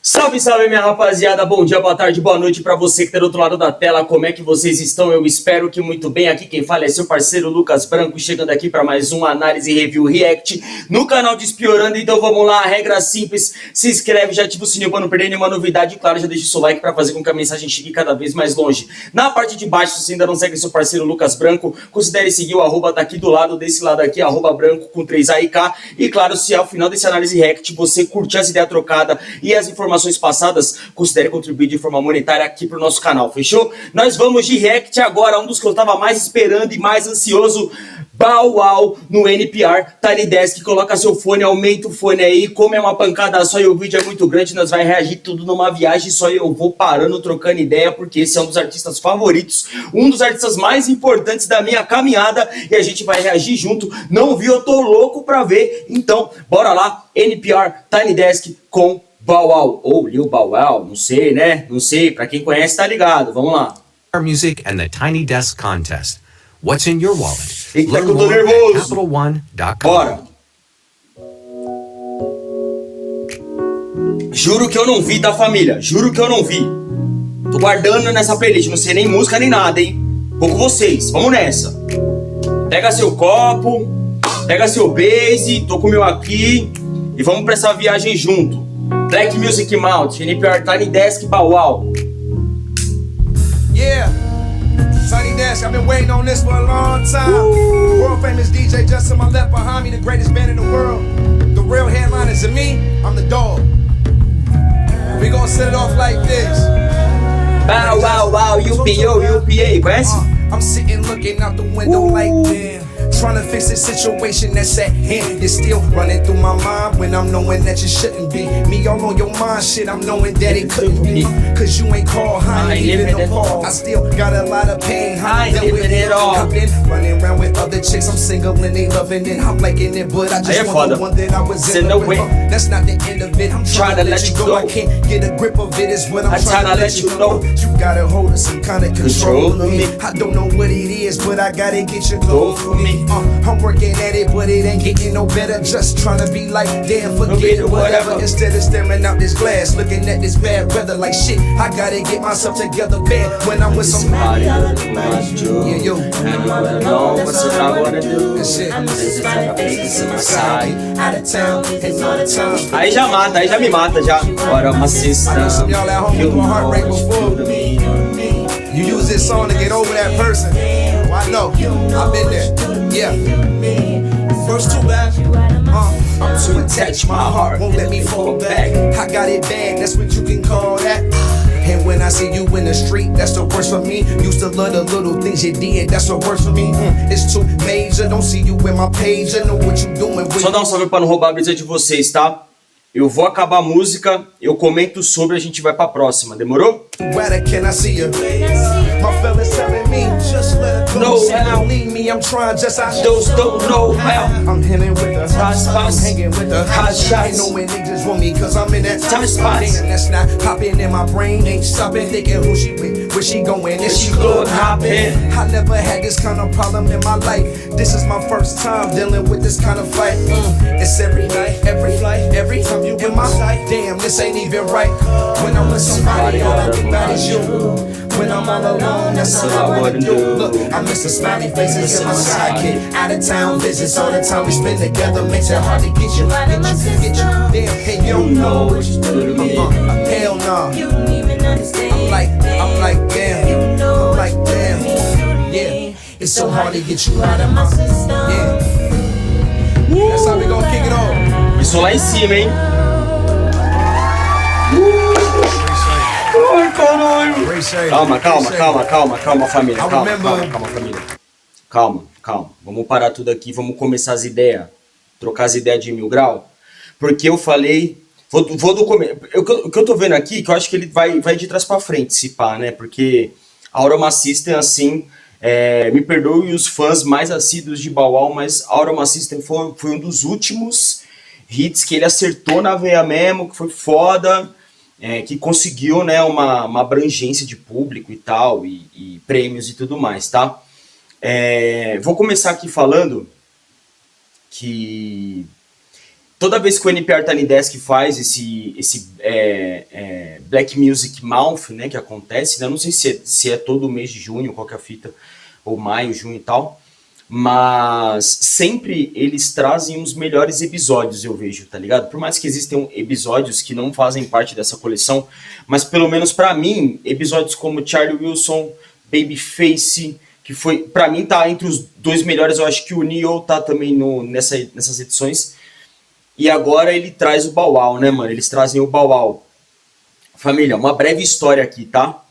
Salve, salve, minha rapaziada, bom dia, boa tarde, boa noite pra você que tá do outro lado da tela. Como é que vocês estão? Eu espero que muito bem. Aqui quem fala é seu parceiro Lucas Branco, chegando aqui para mais uma análise review react no canal Despiorando. Então vamos lá, regra simples, se inscreve, já ativa o sininho pra não perder nenhuma novidade e claro, já deixa o seu like pra fazer com que a mensagem chegue cada vez mais longe. Na parte de baixo, se você ainda não segue seu parceiro Lucas Branco, considere seguir o arroba tá aqui do lado, desse lado aqui, arroba branco com 3A e K. E claro, se ao final desse análise react você curtir as ideias trocadas e as informações passadas, considere contribuir de forma monetária aqui pro nosso canal, fechou? Nós vamos de react agora, um dos que eu tava mais esperando e mais ansioso, Bow Wow no NPR, Tiny Desk. Coloca seu fone, aumenta o fone aí, como é uma pancada só e o vídeo é muito grande, nós vai reagir tudo numa viagem só e eu vou parando, trocando ideia, porque esse é um dos artistas favoritos, um dos artistas mais importantes da minha caminhada e a gente vai reagir junto. Não viu? Eu tô louco pra ver, então bora lá, NPR, Tiny Desk com Bow Wow, ou Lil Bow Wow, não sei, né? Não sei, pra quem conhece tá ligado, vamos lá. Music and the Tiny Desk Contest. What's in your wallet? Eita, Learn que eu tô more at nervoso. CapitalOne.com. Bora. Juro que eu não vi, tá, família? Juro que eu não vi. Tô guardando nessa playlist, não sei nem música nem nada, hein? Vou com vocês, vamos nessa. Pega seu copo, pega seu base, tô com o meu aqui e vamos pra essa viagem junto. Black Music Mount, NPR, Tiny Desk, Bow Wow. Yeah, Tiny Desk, I've been waiting on this for a long time. World famous DJ just to my left behind me, the greatest band in the world. The real headliners and me, I'm the dog. We gonna set it off like this. Bow Wow Wow, UPO, UPA, conhece? I'm sitting looking out the window like damn. Trying to fix the situation that's at hand. You're still running through my mind when I'm knowing that you shouldn't be. Me all on your mind, shit, I'm knowing that it couldn't be. Cause you ain't called, I ain't even no call. I still got a lot of pain, I ain't living it all. I've been running around with other chicks, I'm single and they loving it, I'm liking it. But I just want the one that I was in love with. That's not the end of it, I'm trying to let you go. I can't get a grip of it, is what I'm trying to let you know. You gotta hold of some kind of control of me. I don't know what it is, but I gotta get you go for me. I'm working at it, but it ain't getting no better. Just trying to be like, damn, forget it, whatever. Instead of staring out this glass, looking at this bad weather like shit. I gotta get myself together bad when I'm with somebody. Yeah, yo. And all alone, what's it I wanna do? This shit. This is like a face in my side. Out of town, it's all the time. Aí já mata, aí já me mata já. Bora uma I know some of y'all at home doing heartbreak before. You use this song to get over that person. Oh, I know, I've been there. Yeah. First two back. I'm too attached, my heart won't let me fall back. I got it bad, that's what you can call that. And when I see you in the street, that's the worst for me. Used to love the little things you did, that's the worst for me. It's too major, don't see you in my page. I know what you doing with. Só dar um salve pra não roubar a brisa de vocês, tá? Eu vou acabar a música, eu comento sobre, a gente vai pra próxima, demorou? Where can I see you? My fellas telling me, just let her go. No, Don't leave me, I'm trying just I Those don't know how. I'm hitting with the hot spots, spots, hanging with the hot hot shots. shots. Know when niggas want me, cause I'm in that Tight spots. Damn, that's not popping in my brain. Ain't stopping thinking who she with, where she going, is she Club good hopping. I never had this kind of problem in my life. This is my first time dealing with this kind of fight. It's every night, every flight, every time you in my sight. Damn, this ain't even right. When I'm with somebody, all I think about is you. When I'm all alone, that's all I wanna do. Look, I miss the smiley faces in my sidekick. Out of town visits, all the time we spend together makes it hard to get you, get you. Damn, hey, you don't know what you do to me. Hell no. You don't even understand. I'm like, damn. You know I'm like, damn. Yeah, it's so hard to get you out of my system. Yeah. That's how we gonna kick it off. Começou lá em cima, hein? Ai, caralho! Calma, família. Calma, família. Calma. Vamos parar tudo aqui, vamos começar as ideias. Trocar as ideias de 1000 grau. Porque eu falei. Vou do começo. O que eu tô vendo aqui, que eu acho que ele vai de trás pra frente, se pá, né? Porque Aurama System, assim. Me perdoe os fãs mais assíduos de Bow Wow, mas Aurama System foi um dos últimos hits que ele acertou na veia mesmo, que foi foda. Que conseguiu, né, uma abrangência de público e tal, e prêmios e tudo mais, tá? Vou começar aqui falando que toda vez que o NPR Tiny Desk faz esse Black Music Month, né, que acontece, né, não sei se é todo mês de junho, qual que é a fita, ou maio, junho e tal, mas sempre eles trazem os melhores episódios, eu vejo, tá ligado? Por mais que existam episódios que não fazem parte dessa coleção, mas pelo menos pra mim, episódios como Charlie Wilson, Babyface, que foi, pra mim tá entre os 2 melhores, eu acho que o Neo tá também nessas edições, e agora ele traz o Bow Wow, né, mano? Eles trazem o Bow Wow. Família, uma breve história aqui, tá?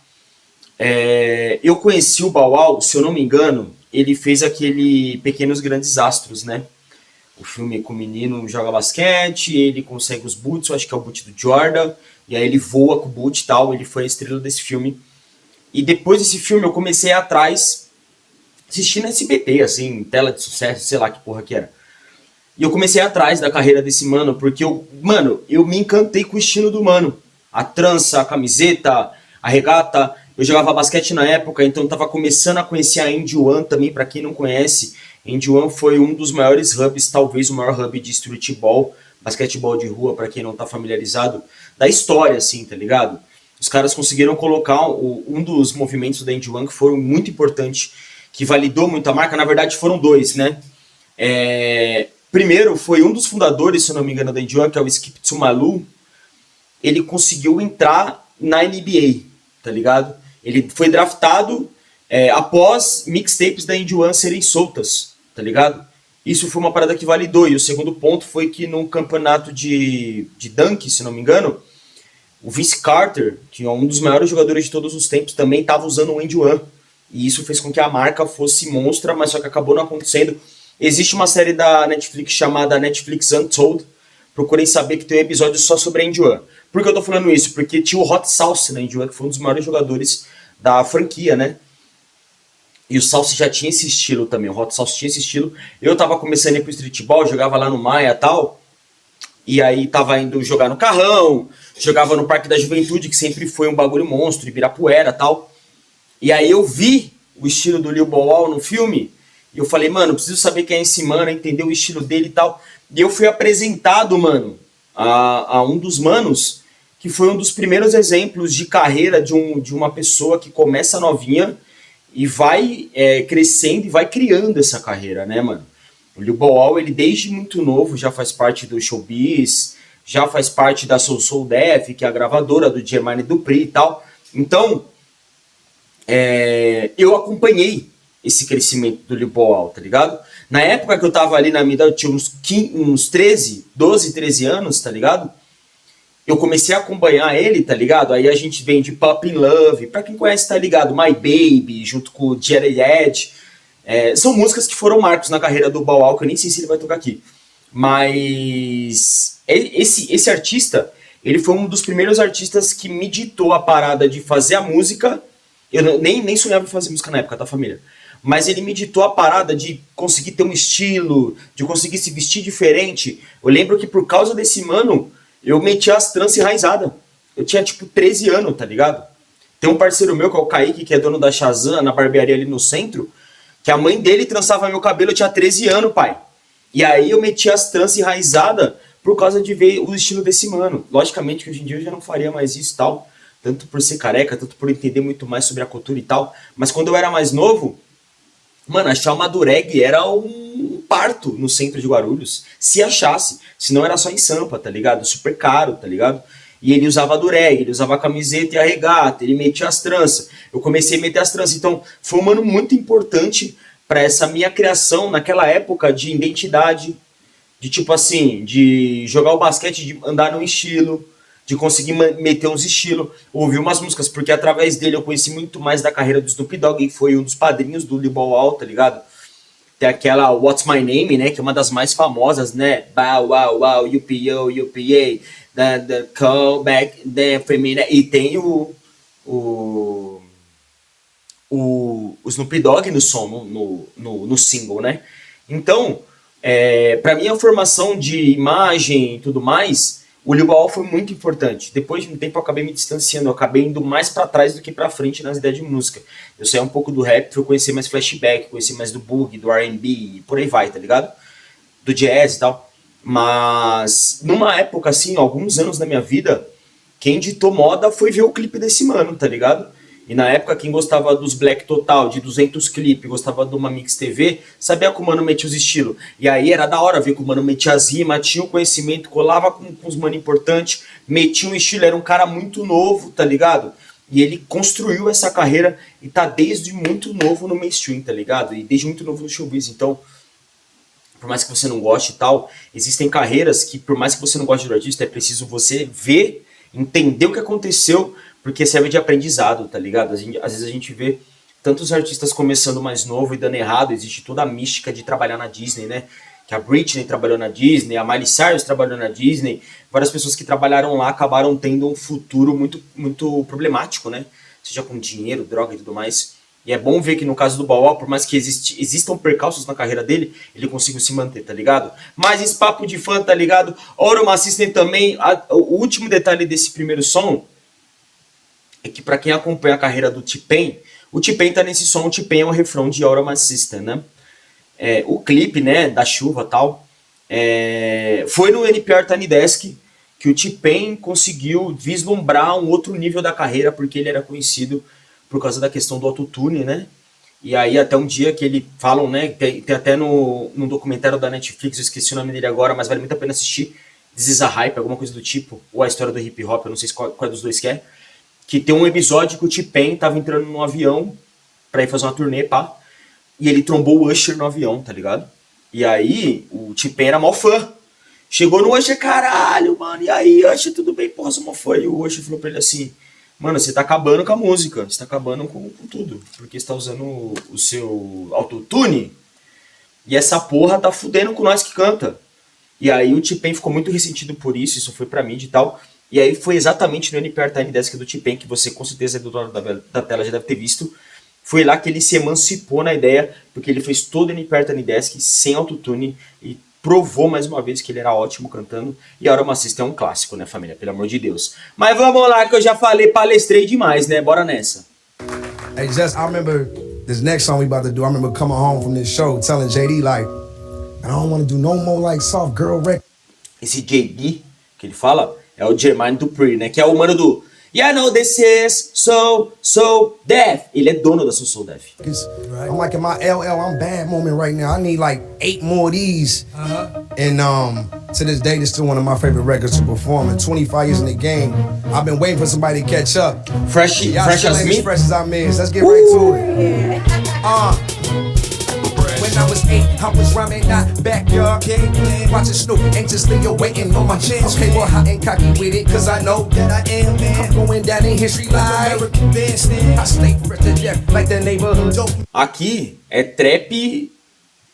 Eu conheci o Bow Wow, se eu não me engano, ele fez aquele Pequenos Grandes Astros, né? O filme com o menino joga basquete, ele consegue os boots, eu acho que é o boot do Jordan, e aí ele voa com o boot e tal, ele foi a estrela desse filme. E depois desse filme eu comecei a ir atrás, assistindo SBT, assim, tela de sucesso, sei lá que porra que era. E eu comecei a ir atrás da carreira desse mano, porque eu me encantei com o estilo do mano. A trança, a camiseta, a regata. Eu jogava basquete na época, então tava começando a conhecer a Indy One também, pra quem não conhece. Indy One foi um dos maiores hubs, talvez o maior hub de streetball, basquetebol de rua, pra quem não tá familiarizado, da história, assim, tá ligado? Os caras conseguiram colocar um dos movimentos da Indy One que foram muito importantes, que validou muito a marca. Na verdade foram 2, né? Primeiro foi um dos fundadores, se eu não me engano, da Indy One, que é o Skip Tsumalu. Ele conseguiu entrar na NBA, tá ligado? Ele foi draftado após mixtapes da Indy One serem soltas, tá ligado? Isso foi uma parada que validou. E o segundo ponto foi que no campeonato de dunk, se não me engano, o Vince Carter, que é um dos maiores jogadores de todos os tempos, também estava usando o Indy One. E isso fez com que a marca fosse monstra, mas só que acabou não acontecendo. Existe uma série da Netflix chamada Netflix Untold. Procurem saber que tem um episódio só sobre a Indy One. Por que eu tô falando isso? Porque tinha o Hot Sauce na Indy One, que foi um dos maiores jogadores da franquia, né? E o Sauce já tinha esse estilo também. O Hot Sauce tinha esse estilo. Eu tava começando a ir pro streetball, jogava lá no Maia e tal. E aí tava indo jogar no Carrão, jogava no Parque da Juventude, que sempre foi um bagulho monstro, Ibirapuera e tal. E aí eu vi o estilo do Lil Bow Wow no filme, e eu falei, mano, preciso saber quem é esse mano, entender o estilo dele e tal. E eu fui apresentado, mano, a um dos manos, que foi um dos primeiros exemplos de carreira de uma pessoa que começa novinha e vai crescendo e vai criando essa carreira, né, mano? O Lil Bow Wow, ele desde muito novo já faz parte do Showbiz, já faz parte da Soul Soul Def, que é a gravadora do Jermaine Dupri e tal. Então, eu acompanhei esse crescimento do Lil Bow Wow, tá ligado? Na época que eu tava ali na minha idade, eu tinha uns 12, 13 anos, tá ligado? Eu comecei a acompanhar ele, tá ligado? Aí a gente vem de Pop in Love, pra quem conhece, tá ligado? My Baby, junto com o Jerry Edge. São músicas que foram marcos na carreira do Bow Wow, que eu nem sei se ele vai tocar aqui. Mas esse artista, ele foi um dos primeiros artistas que me ditou a parada de fazer a música. Eu nem sonhava em fazer música na época, tá, família? Mas ele me ditou a parada de conseguir ter um estilo, de conseguir se vestir diferente. Eu lembro que por causa desse mano, eu metia as tranças enraizadas. Eu tinha tipo 13 anos, tá ligado? Tem um parceiro meu, que é o Kaique, que é dono da Shazam, na barbearia ali no centro, que a mãe dele trançava meu cabelo, eu tinha 13 anos, pai. E aí eu metia as tranças enraizadas por causa de ver o estilo desse mano. Logicamente que hoje em dia eu já não faria mais isso e tal, tanto por ser careca, tanto por entender muito mais sobre a cultura e tal. Mas quando eu era mais novo, mano, achar uma dureg era um parto no centro de Guarulhos, se achasse. Senão era só em Sampa, tá ligado? Super caro, tá ligado? E ele usava dureg, ele usava a camiseta e a regata, ele metia as tranças. Eu comecei a meter as tranças. Então, foi um mano muito importante para essa minha criação naquela época de identidade, de tipo assim, de jogar o basquete, de andar num estilo, de conseguir meter uns estilos, ouvir umas músicas, porque através dele eu conheci muito mais da carreira do Snoop Dogg, que foi um dos padrinhos do Lil Bow Wow, tá ligado? Tem aquela What's My Name, né, que é uma das mais famosas, né? Bow Wow Wow, UPO, UPA, the call back, the feminine, e tem o Snoop Dogg no som, no single, né? Então, pra minha formação de imagem e tudo mais, o Lil Bow Wow foi muito importante. Depois de um tempo eu acabei me distanciando, eu acabei indo mais pra trás do que pra frente nas ideias de música. Eu saí um pouco do rap, fui conhecer mais flashback, conhecer mais do boogie, do R&B e por aí vai, tá ligado? Do jazz e tal. Mas numa época assim, alguns anos da minha vida, quem ditou moda foi ver o clipe desse mano, tá ligado? E na época quem gostava dos Black Total, de 200 clipes, gostava de uma Mix TV, sabia que o mano metia os estilos. E aí era da hora ver que o mano metia as rimas, tinha o conhecimento, colava com os mano importantes, metia um estilo, era um cara muito novo, tá ligado? E ele construiu essa carreira e tá desde muito novo no mainstream, tá ligado? E desde muito novo no showbiz. Então, por mais que você não goste e tal, existem carreiras que, por mais que você não goste do artista, é preciso você ver, entender o que aconteceu, porque serve de aprendizado, tá ligado? Às vezes a gente vê tantos artistas começando mais novo e dando errado, existe toda a mística de trabalhar na Disney, né? Que a Britney trabalhou na Disney, a Miley Cyrus trabalhou na Disney, várias pessoas que trabalharam lá acabaram tendo um futuro muito, muito problemático, né? Seja com dinheiro, droga e tudo mais. E é bom ver que no caso do Bow Wow, por mais que existam percalços na carreira dele, ele conseguiu se manter, tá ligado? Mas esse papo de fã, tá ligado? Orama System também, o último detalhe desse primeiro som é que pra quem acompanha a carreira do T-Pain, o T-Pain tá nesse som, o T-Pain é um refrão de Orama System, né? O clipe, né, da chuva e tal, foi no NPR Tiny Desk que o T-Pain conseguiu vislumbrar um outro nível da carreira, porque ele era conhecido por causa da questão do autotune, né? E aí até um dia que ele falam, né, tem até no documentário da Netflix, eu esqueci o nome dele agora, mas vale muito a pena assistir, This is a Hype, alguma coisa do tipo, ou a história do hip hop, eu não sei qual dos dois que tem um episódio que o T-Pain tava entrando num avião pra ir fazer uma turnê, pá, e ele trombou o Usher no avião, tá ligado? E aí, o T-Pain era mó fã. Chegou no Usher, caralho, mano, e aí, Usher, tudo bem? Porra, sou mó fã. E o Usher falou pra ele assim, mano, você tá acabando com a música, você tá acabando com tudo, porque você tá usando o seu autotune, e essa porra tá fudendo com nós que canta. E aí o T-Pain ficou muito ressentido por isso foi pra mídia e tal. E aí foi exatamente no NPR Tiny Desk do T-Pain, que você com certeza do lado da tela já deve ter visto. Foi lá que ele se emancipou na ideia, porque ele fez todo o NPR Tiny Desk sem autotune e provou mais uma vez que ele era ótimo cantando. E a Orama System é um clássico, né, família? Pelo amor de Deus. Mas vamos lá, que eu já falei, palestrei demais, né? Bora nessa. Hey, Just, I remember this next song we about to do. I remember coming home from this show telling JD, like, I don't want to do no more, like, soft girl records. Esse JD que ele fala é o Jermaine Dupri, né? Que é o mano do Yeah, I know this is so deaf. Ele é dono da So Def. I'm like in my LL, I'm bad moment right now. I need like 8 more of these. And to this day, this is still one of my favorite records to perform. In 25 years in the game, I've been waiting for somebody to catch up. Fresh as me. Fresh as I miss. Let's get right to it. When I was 8, I was rhyming that backyard. Watching Snoop, anxiously awaiting on my chance. Okay, well, hot and cocky with it, cause I know that I am. I'm going down in history like I stay fresh to death, like the neighborhood. Aqui é trap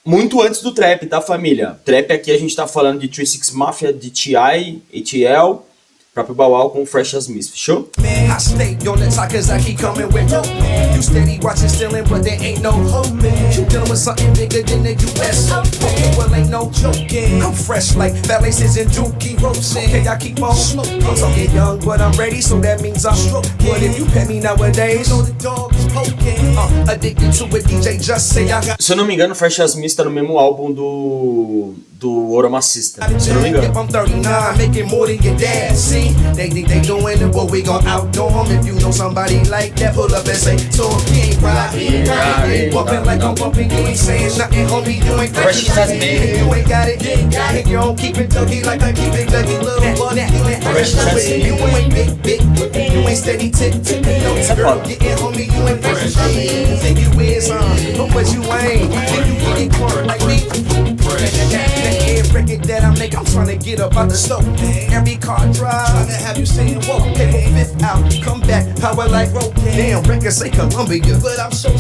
muito antes do trap, tá, família? Trap aqui a gente tá falando de 36 Mafia, de T.I., ATL, próprio Bow Wow com Fresh as Me, fechou? I stay on the top cause I keep coming with no man. You steady watching stealing, but there ain't no hope, man. You dealing with something bigger than the U.S. Okay, well, ain't no joking. I'm fresh like Valleys and Dookie Ropes. Okay, I keep on smoking. I'm talking young, but I'm ready, so that means I'm stroking. But if you pay me nowadays, you know the dog is poking. Addicted to a DJ, just say I got. Se eu não me engano, Fresh as Me tá no mesmo álbum do Orama System, se eu não me engano. I'm 39, making more than your dad. See, they think they doing it, but we gon' outdo them. If you know somebody like that, pull up and say, so he ain't right, he ain't right. He ain't bumping like I'm bumping, you ain't saying nothing, homie, you ain't Fresh as Me. You ain't got it, you ain't got it. You don't keep it Dougie like I keep it Dougie, little buddy. Fresh as Me. You ain't big, you ain't steady tick, no girl, getting homie, you ain't fresh. You think you is, but you ain't. Think you getting caught like me. Record that I make, I'm trying to get up out the stove. Every car drive, trying to have you saying, whoa, okay, fifth out, come back, power like rope. Damn, records say Columbia, but I'm so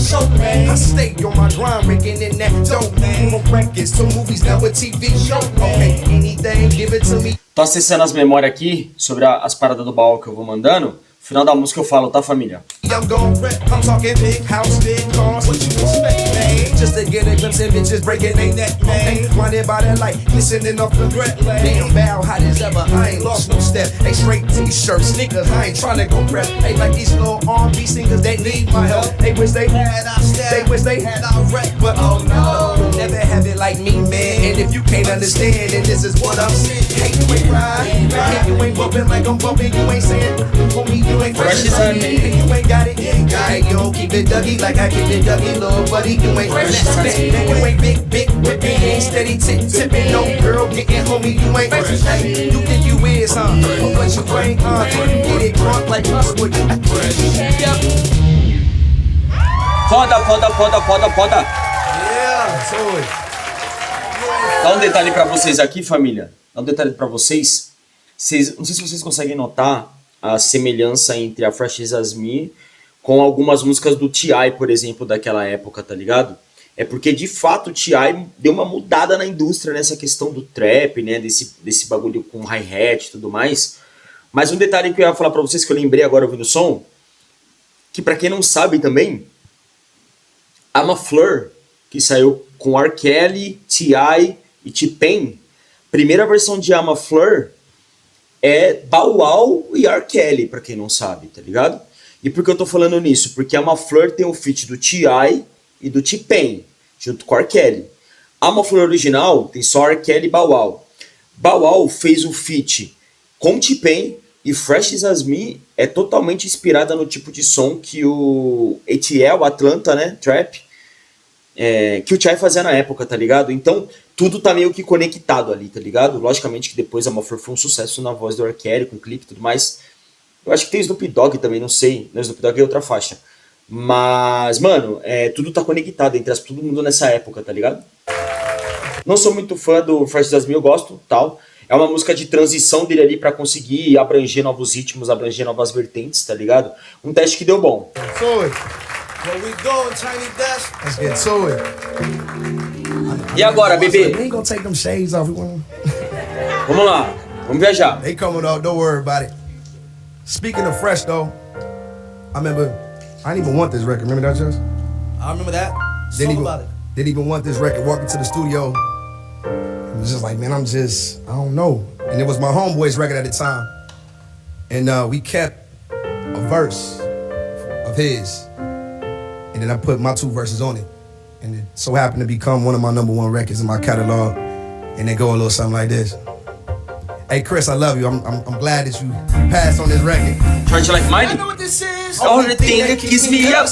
I stay on my grind, raking in that dope. From records to movies, now a TV show. Okay, anything, give it to me. Tô acessando as memórias aqui sobre as paradas do Bow Wow que eu vou mandando. Final da música eu falo, tá, família? I'm gon' rap, I'm talking big house, big cars. What you expect, man? Just to get a glimpse of bitches breaking their neck, man. Blinded by that light, glistening off the threat. Damn, bow, hot as ever. I ain't lost no step. Hey, straight t-shirts, sneakers. I ain't tryna go prep. Hey, like these little R&B singers, they need my help. They wish they had our step. They wish they had our rep. But oh no, never have it like me, man. And if you can't understand, then this is what I'm saying. Hey, you ain't ride, hey, you ain't bumping like I'm bumping. You ain't saying, homie, you ain't fresh as I mean. Hey, you ain't got it, you ain't got it. You don't keep it Dougie like I keep it Dougie, little buddy. You ain't fresh as I mean. You ain't big whipping, you ain't steady tipping. No girl getting homie, you ain't fresh. Hey, you think you is, huh? But you ain't, get it drunk like us with you fresh. Foda. Yeah, so Dá um detalhe pra vocês aqui, família. Dá um detalhe pra vocês. Não sei se vocês conseguem notar a semelhança entre a Fresh As Me com algumas músicas do T.I., por exemplo, daquela época, tá ligado? É porque, de fato, o T.I. deu uma mudada na indústria nessa questão do trap, né? Desse bagulho com hi-hat e tudo mais. Mas um detalhe que eu ia falar pra vocês, que eu lembrei agora ouvindo o som, que pra quem não sabe também, I'm a Fleur, que saiu com R. Kelly, T.I. e T-Pain, primeira versão de I'm a Fleur é Bow Wow e R. Kelly, pra quem não sabe, tá ligado? E por que eu tô falando nisso? Porque I'm a Fleur tem o feat do T.I. e do T-Pain, junto com R. Kelly. I'm a Fleur original tem só R. Kelly e Bow Wow. Bow Wow fez o feat com T-Pain e Fresh As Me é totalmente inspirada no tipo de som que o ATL, Atlanta, né, Trap, que o T.I. fazia na época, tá ligado? Então, tudo tá meio que conectado ali, tá ligado? Logicamente que depois a Fleur foi um sucesso na voz do R. Kelly, com clipe e tudo mais. Eu acho que tem Snoop Dogg também, não sei. No Snoop Dogg é outra faixa. Mas, mano, tudo tá conectado entre todo mundo nessa época, tá ligado? Não sou muito fã do Fresh As Me, eu gosto, tal. É uma música de transição dele ali pra conseguir abranger novos ritmos, abranger novas vertentes, tá ligado? Um teste que deu bom. Where we going, Tiny Desk? Let's get to it. E agora, bebê? We ain't gonna take them shades off. Vamos lá, vamos viajar. They coming up, don't worry about it. Speaking of fresh though, I remember, I didn't even want this record. Remember that, Jess? I remember that. Didn't even want this record. Walked into the studio. It was just like, man, I don't know. And it was my homeboy's record at the time. And we kept a verse of his. And then I put my 2 verses on it. And it so happened to become one of my #1 records in my catalog. And they go a little something like this. Hey Chris, I love you. I'm glad that you passed on this record. Charge like mine? I know what this is. Only thing that keeps me up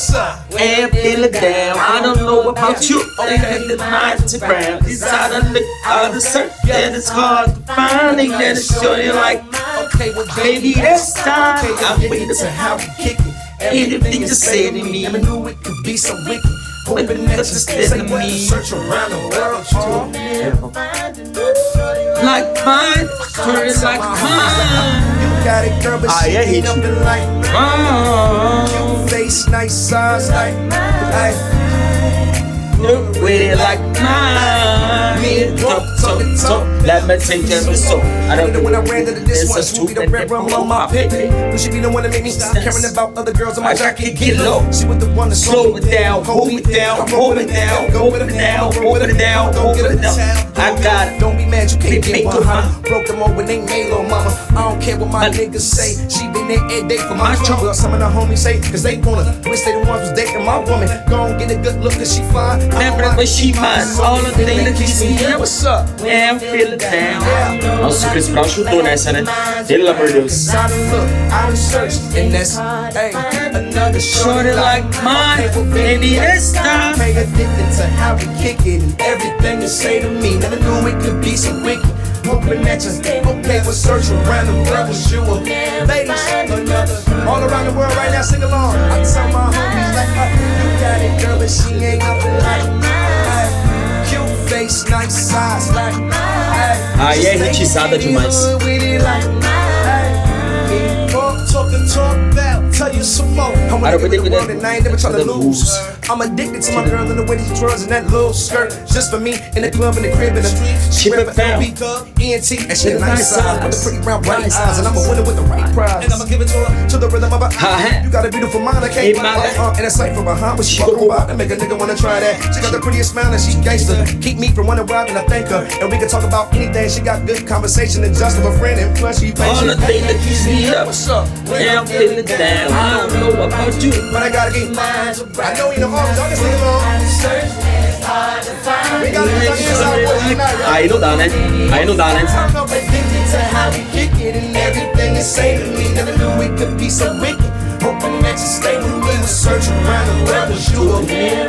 and feeling down. I don't know about you. And the nights are brown. Inside I look out the search, and it's hard to find. And then it's showing like, Okay, well, baby, this time I'm waiting to for how we kick it. anything you say to me. Never knew it could be so wicked. Hoping that you say what you search around the world. Like mine, turn it like mine. You got it, girl, but she ain't nothing like Oh, you. Face nice, size like look with it like mine. Me talk, let me take care of the soul. I don't know when I ran into this one, a swoopy the red rum on my pick. But she be the one that made me stop caring about other girls on my jacket. Get low. She was the one to slow it down, hold it down, hold it down, hold it down, hold it down, hold it down. I got it. Don't be mad, you can't Make get it 100. Broke them over, they made little mama. I don't care what my niggas say. She been there every day for my trouble. Well, some of the homies say, cause they wanna wish they the ones was dating my woman. Go and get a good look, cause she fine. Never but she mine. All the things that keeps me up. What's up? Yeah, I'm feeling down. Nossa, o Chris Brown chutou nessa, né? Pelo amor de Deus. Cause I done look, I done searched, and that's, hey, another Shorty like mine, baby, this time. Pay addicted to how we kick it and everything you say to me. Never knew it could be so wicked. Hoping that you okay with search around the world with you. Ladies, all around the world right now, sing along. I tell my homies like, you got it, girl, but she ain't nothing like cute face, nice size, like. Aí é hitizada demais. I don't believe in that. And I ain't never try to lose. I'm addicted to my girl in the way she twirls in that little skirt. Just for me, in the club, in the crib, in the street. She rep LB Thug, ENT, and she a nice size with the pretty round bright eyes. And I'm a winner with the right prize. And I'ma give it to her to the rhythm of her but you got a beautiful mind, I can't lie. And it's like from behind when she walking by, that make a nigga wanna try that. She got the prettiest smile and she gangster. Keep me from running wild and I thank her. And we can talk about anything. She got good conversation and just of a friend, and plus she patient. All the thing that keeps me up. What's up? Yeah, I'm feeling down. I don't know about you, but I gotta get mine. I know you know all y'all can sing along. We gotta get the inside voice tonight, right? Aí não dá, né? Aí não dá, né? Turn up addicted to how we kick it and everything you say to me. Never knew we could be so wicked. Hoping that you stay with me. Was searching around the world, was you a man?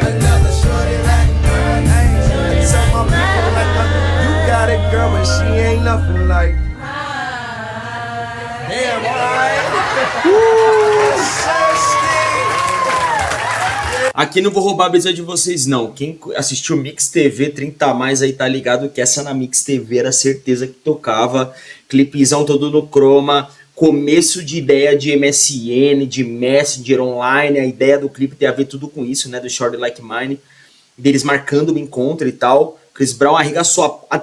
Another shorty like mine. Tell my people like you got it, girl, but she ain't nothing like. Damn, alright. Aqui não vou roubar a brisa de vocês, não. Quem assistiu Mix TV 30 a mais aí tá ligado que essa na Mix TV era certeza que tocava. Clipezão todo no chroma. Começo de ideia de MSN, de Messenger online. A ideia do clipe tem a ver tudo com isso, né? Do Shorty Like Mine. Deles marcando o encontro e tal. Chris Brown arregaçou. A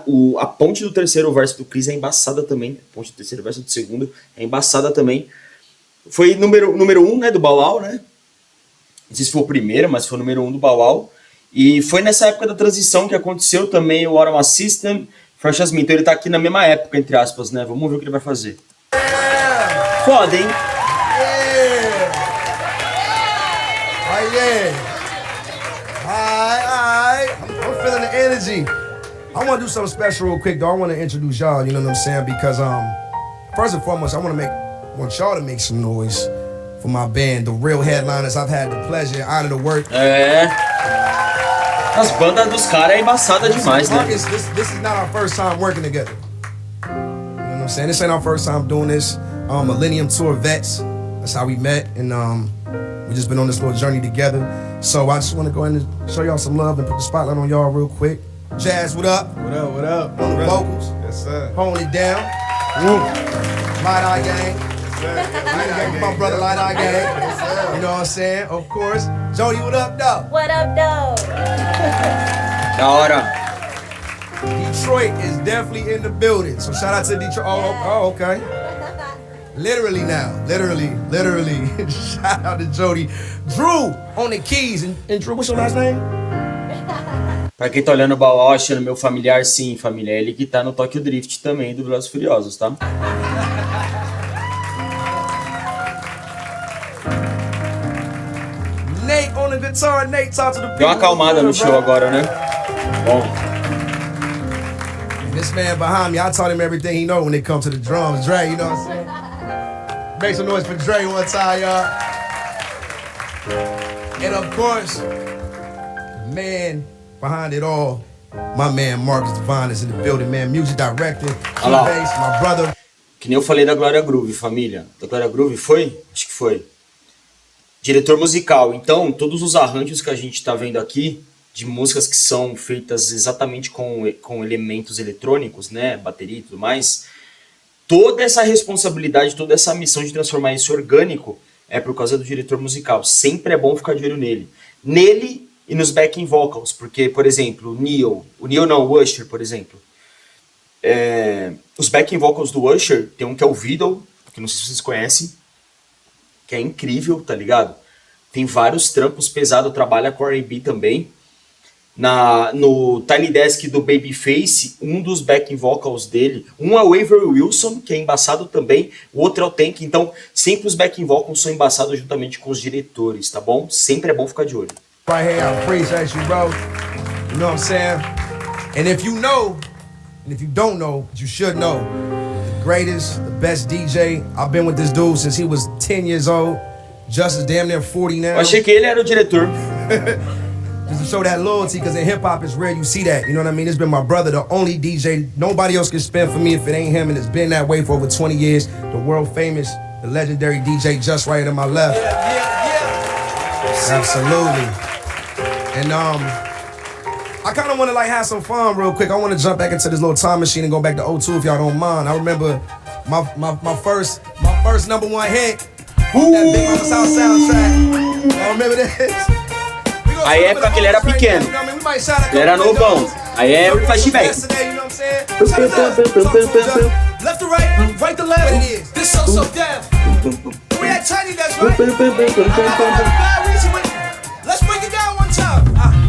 ponte do terceiro verso do Chris é embaçada também. A ponte do terceiro verso do segundo é embaçada também. Foi número 1, né? Do Bow Wow, né? Não sei se foi o primeiro, mas foi o número 1 do Bow Wow. E foi nessa época da transição que aconteceu também o Autumn System, Fresh As Me. Então ele tá aqui na mesma época, entre aspas, né? Vamos ver o que ele vai fazer. Foda, hein? I'm feeling the energy. I want to do something special real quick, though. I want to introduce y'all, you know what I'm saying? Because first and foremost, I want y'all to make some noise for my band, the real headliners. I've had the pleasure and honor to work. É. As bandas dos caras é embaçada demais, né? Marcus, this is not our first time working together. You know what I'm saying? This ain't our first time doing this. Millennium Tour vets. That's how we met, and we just been on this little journey together. So I just want to go ahead and show y'all some love and put the spotlight on y'all real quick. Jazz, what up? What up, what up? On the vocals. Yes, sir. Holding it down. Light Eye Gang. My brother Light Eye Gang. You know what I'm saying? Of course. Jody, what up, though? What up, though? Da hora. Detroit is definitely in the building. So shout out to Detroit. Oh, okay. Literally now. Literally. Shout out to Jody. Drew on the keys. And Drew, what's your last name? Pra quem tá olhando o Bow Wow achando meu familiar, sim, família. É ele que tá no Tokyo Drift também, do Velozes e Furiosos, tá? Nate on the guitar. Nate, talk to the people. Deu uma acalmada no show agora, né? Bom. This man behind me, I taught him everything he know when it comes to the drums. Dre, you know what I'm saying? Make some noise for Dre one time, y'all. And of course, the man behind it all, my man Marcus Devine is in the building, man. Music director, bass, my brother. Que nem eu falei da Glória Groove, família. Da Glória Groove foi? Acho que foi. Diretor musical. Então, todos os arranjos que a gente tá vendo aqui, de músicas que são feitas exatamente com elementos eletrônicos, né? Bateria e tudo mais. Toda essa responsabilidade, toda essa missão de transformar isso orgânico é por causa do diretor musical. Sempre é bom ficar de olho nele. Nele e nos backing vocals. Porque, por exemplo, o Usher, por exemplo. Os backing vocals do Usher, tem um que é o Vidal, que não sei se vocês conhecem, que é incrível, tá ligado? Tem vários trampos pesados, trabalha com R&B também. No Tiny Desk do Babyface, um dos backing vocals dele, um é o Avery Wilson, que é embaçado também, o outro é o Tank. Então, sempre os backing vocals são embaçados juntamente com os diretores, tá bom? Sempre é bom ficar de olho. Right here, I appreciate you, bro. You know what I'm saying? And if you know, and if you don't know, you should know, the greatest, the best DJ. I've been with this dude since he was 10 years old. Justice damn near 40 now. Eu achei que ele era o diretor. Just to show that loyalty, because in hip-hop it's rare you see that, you know what I mean? It's been my brother, the only DJ nobody else can spin for me if it ain't him, and it's been that way for over 20 years. The world famous, the legendary DJ Just Right to my left. Absolutely. And I kind of want to like have some fun real quick. I want to jump back into this little time machine and go back to 02 if y'all don't mind. I remember my first number one hit, that Big Mama South soundtrack. I remember this. Aí é época que ele era pequeno. Ele era novão. Aí é o flashback. Left to right, right to left. This so down. We at 90, that's right. Let's break it down one time.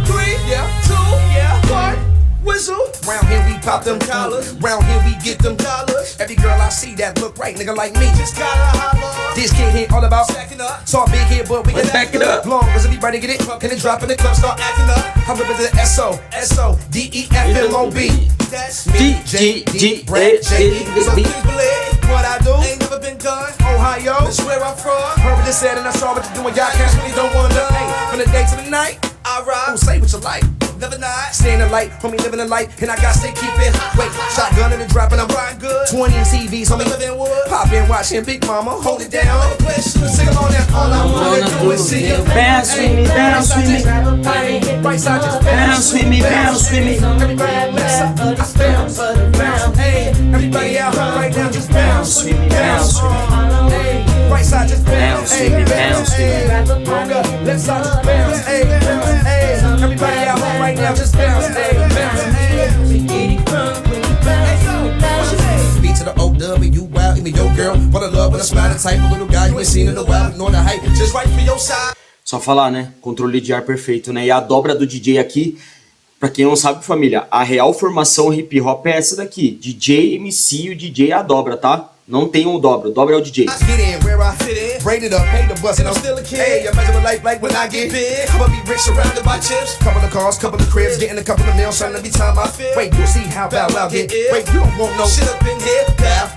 3, yeah, 2, yeah, 1. Whistle. Round here we pop them collars. Round here we get them dollars. Every girl I see that look right, nigga like me. Just gotta holler. This kid here all about stacking up. Saw big here, but we can back it up. Long as everybody get it, and then drop in the club, start acting up. I represent S-O-D-E-F-M-O-B. That's me, J-D, Brad, J-D. So please believe what I do ain't never been done. Ohio, that's where I'm from. Heard what they said and I saw what you're doing. Y'all cats really don't wonder. Hey, from the day to the night, I ride. Don't say what you like. Never not. Stay in the light, homie living the light, and I got to keep it. Wait, shotgun in the drop and I'm riding good. 20 TVs, homie living wood. Pop in watching Big Mama, hold it down. Sing along that all I wanna do is see you bounce with me, bounce with me. Right side just bounce with me, bounce with me. Everybody left side, I bounce, bounce. Hey, everybody out right now just bounce with me, bounce with me. Hey, right side just bounce, hey, bounce with me. Left side just bounce, hey, bounce, hey. Everybody out right now just bounce, hey, bounce, hey. B to the O-W, wow, give me your girl. What a love, what a smile, the type of little guy you ain't seen in a while. Ignore the hype, just right for your side. Só falar, né? Controle de ar perfeito, né? E a dobra do DJ aqui, pra quem não sabe, família, a real formação hip hop é essa daqui. DJ, MC e o DJ é a dobra, tá? Não tem um dobra, o dobra é o DJ. Get in where I fit in, braided up, paid the bus, and I'm still a kid. Hey, I measure my life like when I get big. I'ma be rich surrounded by chips. Couple of cars, couple of cribs, getting a couple of meals, trying to be time I fit. Wait, you see how Bow Wow get? Wait, you don't want no shit up in here.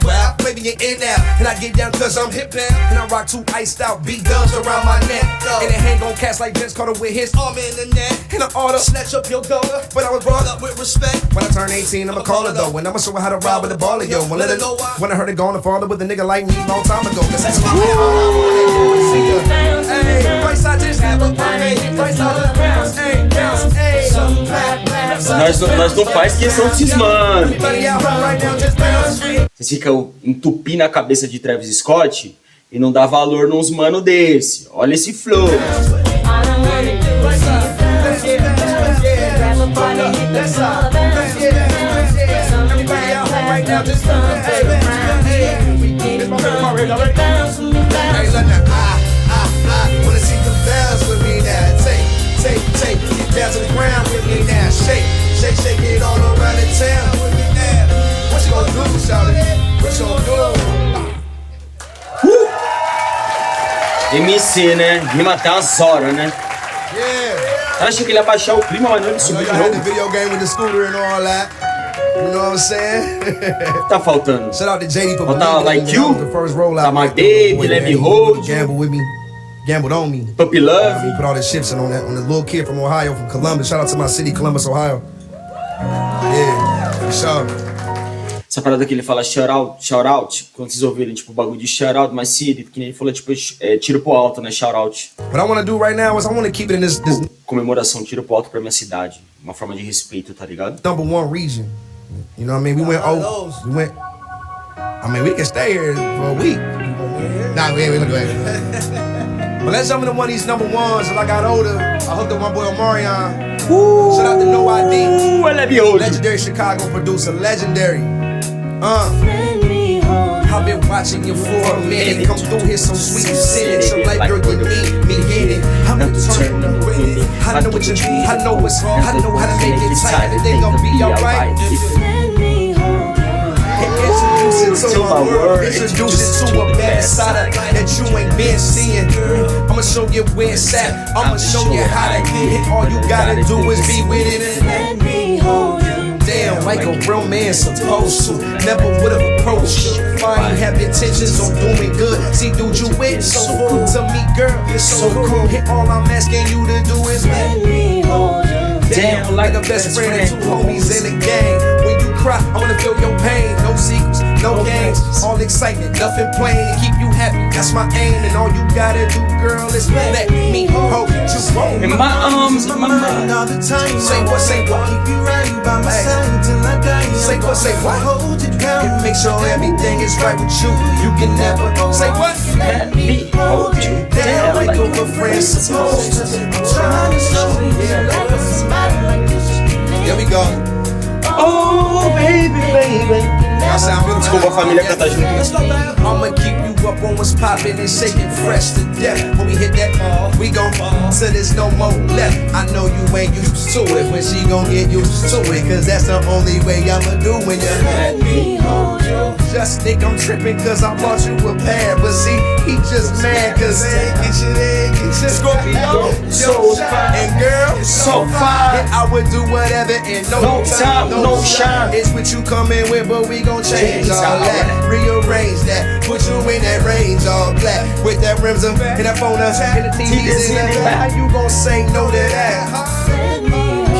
Wow, maybe you're in now. And I get down cause I'm hip now. And I rock 2 iced out B-dubs around my neck. And it hang on cats like Vince Carter with his arm in the net. And I oughta snatch up your daughter, but I was brought up with respect. When I turn 18, I'ma call her though. And I'ma show her how to ride with the baller, yo. When let her know why. When I heard her going to father with a nigga like me long time ago. Cause that's my hey, right side just have a party. Right side just bounce, hey, bounce, hey. Nós não faz questão desses mano. Vocês ficam entupindo a cabeça de Travis Scott e não dá valor nos mano desse. Olha esse flow. Hey, look now, wanna see the bells with me now. Take, get down to the ground with me now. Shake, it all around the town with me now. What you gonna do, shawty? What you gonna do? MC, né? Rima até umas horas, né? Yeah. Acha que ele ia baixar o clima, mas não, ele subiu de I had the novo. video game with the scooter and all that. You know what I'm saying? Tá faltando. Shout out to JD for Botar Like You, the first rollout. Tá My Baby, Let Me Hold You, Gamble with me, gambled on me. Puppy Love. He put all the chips in on that, on the little kid from Ohio, from Columbus. Shout out to my city, Columbus, Ohio. Yeah, for sure. Essa parada que ele fala shout out, quando vocês ouvirem, tipo, o bagulho de shout out, mas Siri, que nem ele falou, tipo, tiro pro alto, né, shout out. What I want to do right now is I want to keep it in this Comemoração, tiro pro alto pra minha cidade. Uma forma de respeito, tá ligado? #1 region. You know what I mean? We went I mean, we can stay here for a week. Nah, we ain't gonna do it. But let's jump into one of these #1s. As I got older, I hooked up my boy Omarion. Shout out to No ID. Let me hold you. Legendary Chicago producer, legendary. I've been watching you for a minute. Come through here so sweet and sitting. So like girl, you need me in it. I'm determined with it. I know what you need. I know what's wrong. I know how to make it tight. Everything gonna be alright. Introduce it to my world. Introduce it to a bad side that you ain't been seeing. I'ma show you where it's at. I'ma show you how to get it. All you gotta do is be with it. Damn, like a real man supposed to. Never would've approached you. Fine, have intentions on doing good. See, dude, you with so cool to me, girl. It's so cool. And all I'm asking you to do is let me hold you. Damn, like a best friend and 2 homies in the gang. When you cry, I wanna feel your pain. No secrets, no games, all excitement, nothing plain to keep you happy. That's my aim, and all you gotta do, girl, is let me hold you. In my arms, in my mind. All the time. Say what? Keep you right by my side till I die. Say what? Hold you down and make sure everything is right with you. You can never say what? Let me hold you Down like a friend supposed to. I'm trying to show you. Here we go. Oh, baby, baby. Desculpa a família cantar junto. I'ma keep you up on what's poppin' and shaking fresh to death. When we hit that ball, we gon' so there's no more left. I know you ain't used to it, when she gon' get used to it, cause that's the only way I'ma do when you let me hold you. Just think I'm trippin' cause I bought you a pair, but see, he just mad cause get your Scorpio, so fine, and girl, so fine. And I would do whatever in no time, no shine. It's what you coming with, but we gon' change all that, rearrange that, put you in that range all black, with that rims up and that phone up and the TV's in the back. How you gon' say no to that?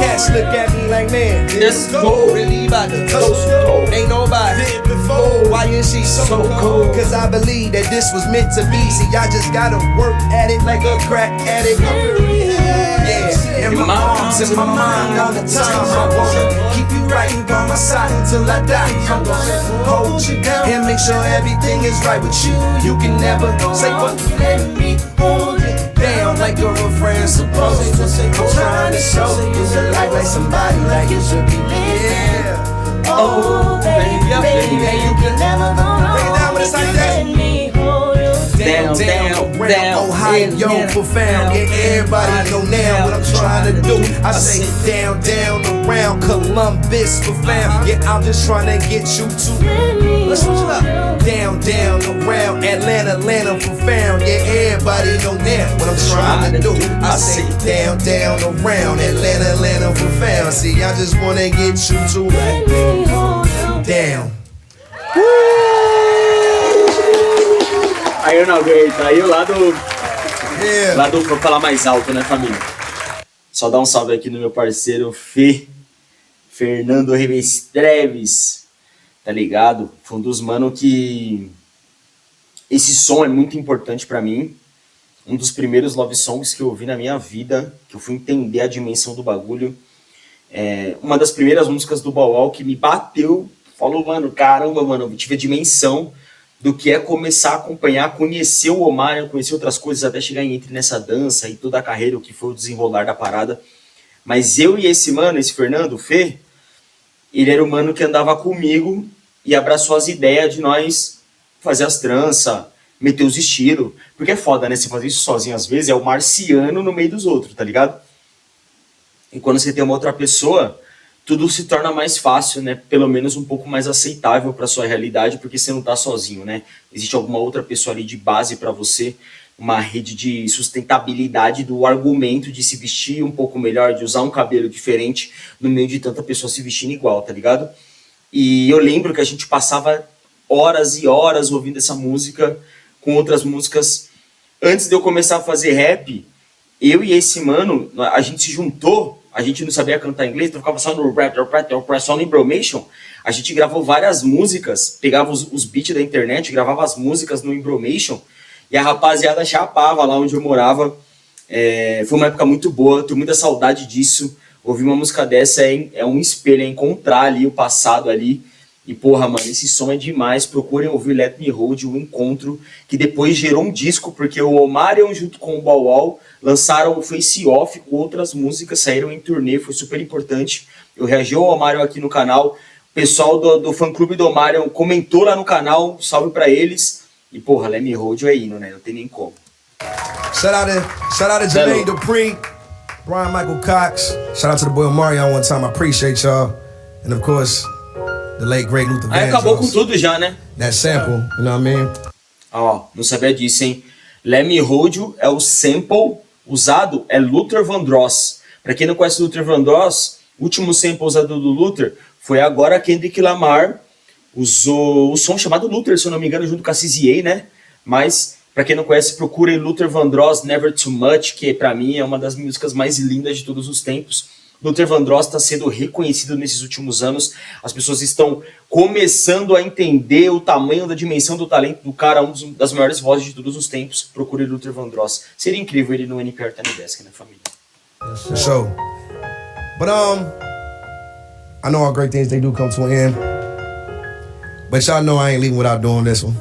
Cats look at me like, man, this cold, really about to toast. Ain't nobody did before. Why is she so cold? Cause I believe that this was meant to be. See, I just gotta work at it like a crack addict. Yeah, in my arms, in my mind all the time. I wanna keep you right by my side until I die. I'm gonna hold you down and make sure everything is right with you. You can never say what you let me hold you down like a real friend supposed to. I'm trying to show you the life like somebody like you should be living. Oh, baby, you can never go wrong. Let me hold you down, Ohio, profound. Yeah, everybody know now what I'm trying to do. I say down, around Columbus, profound. Yeah, I'm just trying to get you to. Let's switch it up. Down, around Atlanta, profound. Yeah, everybody know now what I'm trying to do. I say down, around Atlanta, profound. See, I just wanna get you to down. Aí eu não aguento, aí o lado vou falar mais alto, né, família? Só dar um salve aqui no meu parceiro Fernando Revestreves, tá ligado? Foi um dos mano que... Esse som é muito importante pra mim. Um dos primeiros love songs que eu ouvi na minha vida, que eu fui entender a dimensão do bagulho. Uma das primeiras músicas do Bow Wow que me bateu, falou, mano, caramba, mano, eu tive a dimensão do que é começar a acompanhar, conhecer o Omar, conhecer outras coisas, até chegar em Entre Nessa Dança e toda a carreira, o que foi o desenrolar da parada. Mas eu e esse mano, esse Fernando, o Fê, ele era o mano que andava comigo e abraçou as ideias de nós fazer as tranças, meter os estilos. Porque é foda, né? Você fazer isso sozinho às vezes é o marciano no meio dos outros, tá ligado? E quando você tem uma outra pessoa, tudo se torna mais fácil, né? Pelo menos um pouco mais aceitável para sua realidade, porque você não tá sozinho, né? Existe alguma outra pessoa ali de base para você, uma rede de sustentabilidade do argumento de se vestir um pouco melhor, de usar um cabelo diferente no meio de tanta pessoa se vestindo igual, tá ligado? E eu lembro que a gente passava horas e horas ouvindo essa música com outras músicas. Antes de eu começar a fazer rap, eu e esse mano, a gente se juntou. A gente não sabia cantar inglês, então ficava só no rap, só no Embromation. A gente gravou várias músicas, pegava os beats da internet, gravava as músicas no Embromation, e a rapaziada chapava lá onde eu morava. Foi uma época muito boa, tenho muita saudade disso. Ouvir uma música dessa é um espelho, é encontrar ali o passado ali. E porra, mano, esse som é demais. Procurem ouvir Let Me Hold, um encontro que depois gerou um disco, porque o Omarion junto com o Bow Wow lançaram o Face Off com outras músicas, saíram em turnê, foi super importante. Eu reagi ao Omarion aqui no canal, o pessoal do fã-clube do Omarion comentou lá no canal, salve pra eles. E porra, Let Me Hold é hino, né? Não tem nem como. Shout out to Jermaine Dupri, Brian Michael Cox. Shout out to the boy Omarion one time, I appreciate y'all. And of course, the late great Luther Vandross. Aí acabou com tudo já, né? That sample, you know what I mean? Ó, não sabia disso, hein? Let Me Hold You é o sample usado, é Luther Vandross. Pra quem não conhece Luther Vandross, o último sample usado do Luther foi agora Kendrick Lamar usou o som chamado Luther, se eu não me engano, junto com a CZA, né? Mas, pra quem não conhece, procurem Luther Vandross, Never Too Much, que pra mim é uma das músicas mais lindas de todos os tempos. Luther Vandross está sendo reconhecido nesses últimos anos. As pessoas estão começando a entender o tamanho da dimensão do talento do cara, uma das maiores vozes de todos os tempos. Procure Luther Vandross. Seria incrível ele no NPR Tiny Desk, né, família? So, but I know all great things they do come to an end. But y'all know I ain't leaving without doing this one.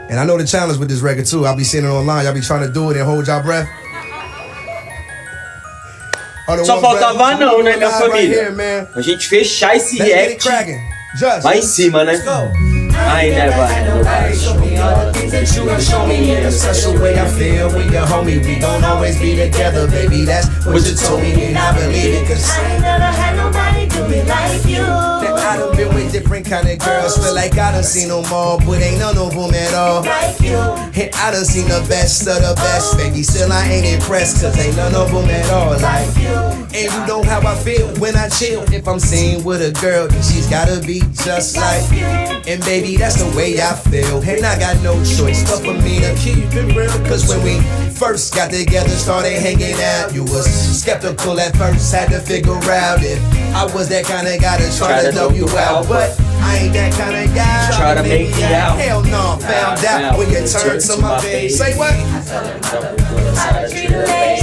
And I know the challenge with this record too. I'll be seeing it online. Y'all be trying to do it and hold y'all breath. Só faltava não, né, minha família? A gente fechar esse react Lá em cima, né? I never had nobody show me all the things that you done show me in a special way. I feel when you're homie, we gon' always be together, baby. That's what you told me, and I believe it, cause I ain't never had nobody do me like you. I done been with different kind of girls, feel like I done seen them all, but ain't none of them at all Like you. And I done seen the best of the best, baby, still I ain't impressed, cause ain't none of them at all like you. And you know how I feel when I chill. If I'm seen with a girl, then she's gotta be just like you. And baby, that's the way I feel. And I got no choice but for me to keep it real. Cause when we first got together, started hanging out, you was skeptical at first, had to figure out if I was that kind of guy to try to know you out. But I ain't that kind of guy Try to make me out. Hell no, found out when you turned to my face. Say what?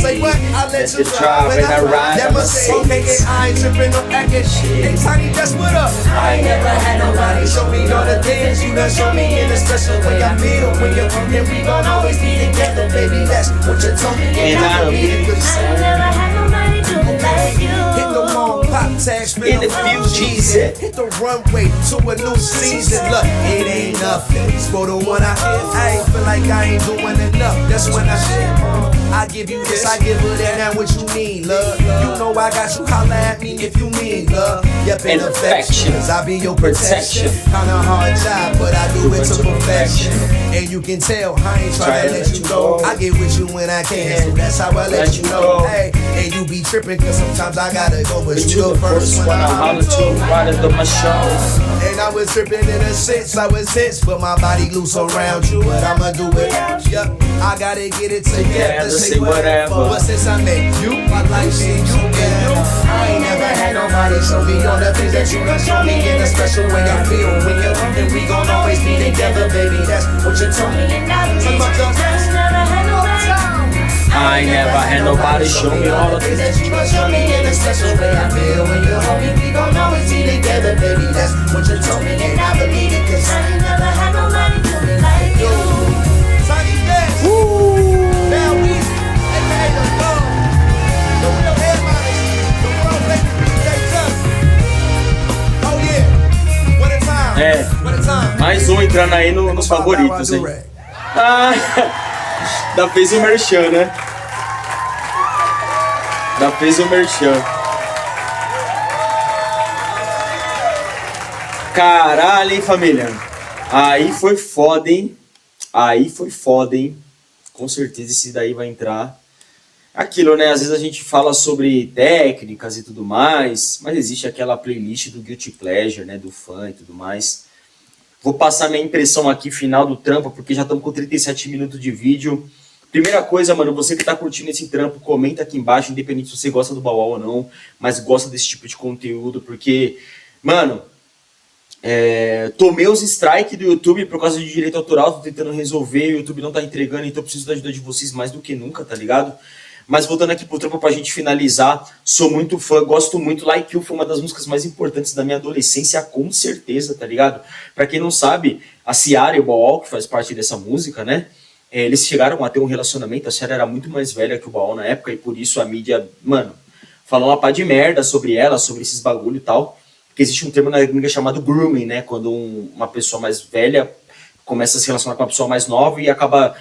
Say what? I let you drive when I ride. That must say okay, and I ain't tripping, no acting. Hey, Tiny, that's what up. I ain't never had nobody Show me all the things you done show me in a special way. I feel when you're and we gon' always be together, baby. That's what you told me, and I believe it. I ain't never had nobody do me like you. Hit the mall, pop tags, In the future. hit the runway to a new season. Look, it ain't nothing. For the one I hit, I ain't feel like I ain't doing enough. That's when I shit. I give you this, I give her that. Now what you need, love? You know I got you. Holla at me if you need love. Yep, in affection. I be your protection. Kinda hard job, but I do it to perfection. And you can tell I ain't trying to let you go. I get with you when I can, so that's how I let you know. Hey, and you be tripping, cause sometimes I gotta go, but you the first one I holler to. Right into my show. And I was tripping in a sense, I was hits, but my body loose around you. But I'ma do it, yup. I gotta get it together, say whatever. But since I met you, my life been you and you. I ain't never had nobody show me all the things that you done show me in a special way. I feel when you're and we gon' always be together, baby. That's what you told me. And I Talk about your never had nobody. I ain't never had nobody show me all the things that you done show me in a special way. I feel when you're homie, we gon' always be together, baby. That's what you told me, and I believe it, cause I ain't never had nobody do me like you. Tiny Desk. Now we, aka the Love, the real headliners, the world famous DJ Just. Oh yeah, what a time. É. What a time. Mais um entrando aí nos favoritos, hein? Ah, da fez o merchan, né? Da fez o merchan. Caralho, hein, família? Aí foi foda, hein? Aí foi foda, hein? Com certeza esse daí vai entrar. Aquilo, né? Às vezes a gente fala sobre técnicas e tudo mais, mas existe aquela playlist do Guilty Pleasure, né? Do fã e tudo mais. Vou passar minha impressão aqui final do trampo, porque já estamos com 37 minutos de vídeo. Primeira coisa, mano, você que tá curtindo esse trampo, comenta aqui embaixo, independente se você gosta do Baual ou não, mas gosta desse tipo de conteúdo, porque, mano, tomei os strikes do YouTube por causa de direito autoral, tô tentando resolver, o YouTube não tá entregando, então eu preciso da ajuda de vocês mais do que nunca, tá ligado? Mas voltando aqui pro trampo pra gente finalizar, sou muito fã, gosto muito. Like You foi uma das músicas mais importantes da minha adolescência, com certeza, tá ligado? Pra quem não sabe, a Ciara e o Baual, que faz parte dessa música, né? Eles chegaram a ter um relacionamento, a Ciara era muito mais velha que o Baual na época, e por isso a mídia, mano, falou uma pá de merda sobre ela, sobre esses bagulho e tal. Porque existe um termo na gringa chamado grooming, né? Quando uma pessoa mais velha começa a se relacionar com uma pessoa mais nova e acaba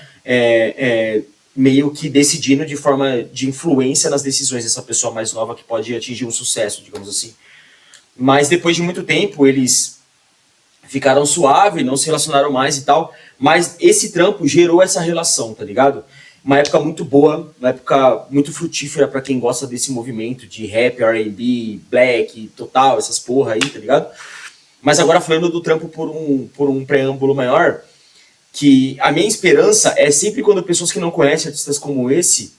meio que decidindo de forma de influência nas decisões dessa pessoa mais nova que pode atingir um sucesso, digamos assim. Mas depois de muito tempo eles ficaram suave, não se relacionaram mais e tal, mas esse trampo gerou essa relação, tá ligado? Uma época muito boa, uma época muito frutífera pra quem gosta desse movimento de rap, R&B, black, total, essas porra aí, tá ligado? Mas agora falando do trampo por um preâmbulo maior, que a minha esperança é sempre quando pessoas que não conhecem artistas como esse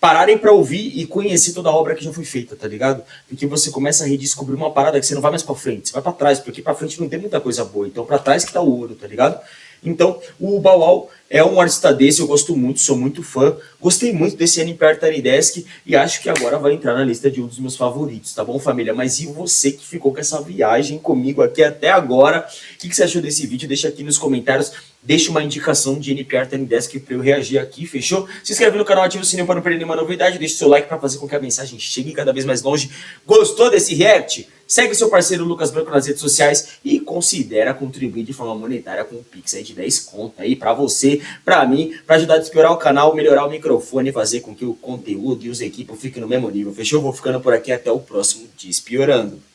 pararem pra ouvir e conhecer toda a obra que já foi feita, tá ligado? Porque você começa a redescobrir uma parada que você não vai mais pra frente, você vai pra trás, porque pra frente não tem muita coisa boa, então pra trás que tá o ouro, tá ligado? Então, o Baual é um artista desse, eu gosto muito, sou muito fã. Gostei muito desse NPR Tiny Desk e acho que agora vai entrar na lista de um dos meus favoritos, tá bom, família? Mas e você que ficou com essa viagem comigo aqui até agora? O que você achou desse vídeo? Deixa aqui nos comentários, deixa uma indicação de NPR Tiny Desk pra eu reagir aqui, fechou? Se inscreve no canal, ativa o sininho para não perder nenhuma novidade, deixa o seu like pra fazer com que a mensagem chegue cada vez mais longe. Gostou desse react? segue seu parceiro Lucas Branco nas redes sociais e considera contribuir de forma monetária com o Pix aí de 10 conto aí pra você, pra mim, pra ajudar a explorar o canal, melhorar o microfone e fazer com que o conteúdo e os equipos fiquem no mesmo nível, fechou? Vou ficando por aqui, até o próximo Despiorando.